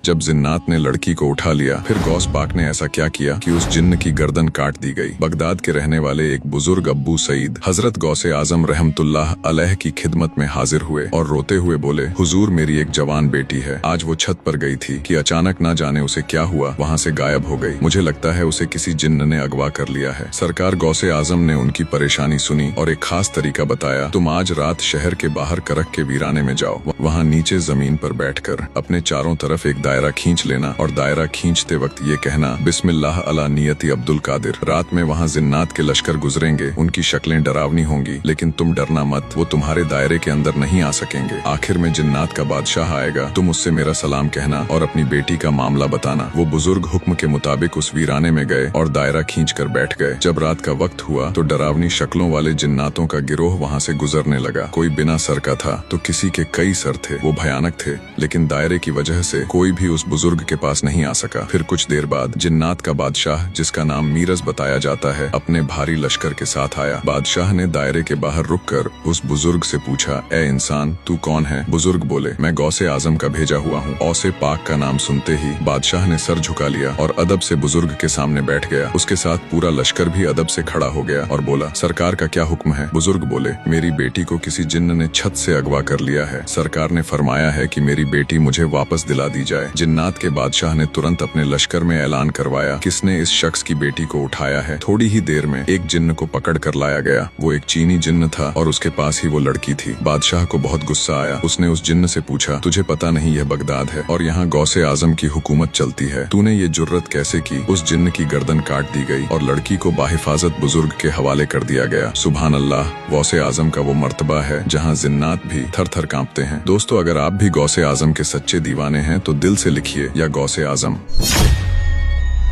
जब जिन्नात ने लड़की को उठा लिया, फिर गौस पाक ने ऐसा क्या किया कि उस जिन्न की गर्दन काट दी गई। बगदाद के रहने वाले एक बुजुर्ग अब्बू सईद हजरत गौसे आजम रहमतुल्लाह अलैह की खिदमत में हाजिर हुए और रोते हुए बोले, हुजूर मेरी एक जवान बेटी है, आज वो छत पर गई थी कि अचानक ना जाने उसे क्या हुआ, वहाँ से गायब हो गई। मुझे लगता है उसे किसी जिन्न ने अगवा कर लिया है। सरकार गौसे आजम ने उनकी परेशानी सुनी और एक खास तरीका बताया। तुम आज रात शहर के बाहर करक के वीराने में जाओ, वहाँ नीचे जमीन पर बैठकर अपने चारों तरफ एक दायरा खींच लेना और दायरा खींचते वक्त ये कहना, बिस्मिल्लाह अला नियति अब्दुल कादिर। रात में वहाँ जिन्नात के लश्कर गुजरेंगे, उनकी शक्लें डरावनी होंगी, लेकिन तुम डरना मत, वो तुम्हारे दायरे के अंदर नहीं आ सकेंगे। आखिर में जिन्नात का बादशाह आएगा, तुम उससे मेरा सलाम कहना और अपनी बेटी का मामला बताना। वो बुजुर्ग हुक्म के मुताबिक उस वीराने में गए और दायरा खींच कर बैठ गए। जब रात का वक्त हुआ तो डरावनी शक्लों वाले जिन्नातों का गिरोह वहाँ से गुजरने लगा। कोई बिना सर का था तो किसी के कई सर थे। वो भयानक थे, लेकिन दायरे की वजह से कोई भी उस बुजुर्ग के पास नहीं आ सका। फिर कुछ देर बाद जिन्नात का बादशाह, जिसका नाम मीरज बताया जाता है, अपने भारी लश्कर के साथ आया। बादशाह ने दायरे के बाहर रुककर उस बुजुर्ग से पूछा, ए इंसान, तू कौन है? बुजुर्ग बोले, मैं गौसे आजम का भेजा हुआ हूँ। औसे पाक का नाम सुनते ही बादशाह ने सर झुका लिया और अदब से बुजुर्ग के सामने बैठ गया। उसके साथ पूरा लश्कर भी अदब से खड़ा हो गया और बोला, सरकार का क्या हुक्म है? बुजुर्ग बोले, मेरी बेटी को किसी जिन्न ने छत से अगवा कर लिया है। सरकार ने फरमाया है कि मेरी बेटी मुझे वापस दिला दी जाए। जिन्नात के बादशाह ने तुरंत अपने लश्कर में ऐलान करवाया, किसने इस शख्स की बेटी को उठाया है। थोड़ी ही देर में एक जिन्न को पकड़ कर लाया गया। वो एक चीनी जिन्न था और उसके पास ही वो लड़की थी। बादशाह को बहुत गुस्सा आया। उसने उस जिन्न से पूछा, तुझे पता नहीं यह बगदाद है और यहाँ गौसे आजम की हुकूमत चलती है, तूने ये जुर्रत कैसे की? उस जिन्न की गर्दन काट दी गई और लड़की को बाहिफाजत बुजुर्ग के हवाले कर दिया गया। सुभान अल्लाह, गौसे आजम का वो मर्तबा है जहाँ जिन्नात भी थर थर कांपते हैं। दोस्तों, अगर आप भी गौसे आजम के सच्चे दीवाने हैं तो दिल से लिखिए, या गौसे आजम।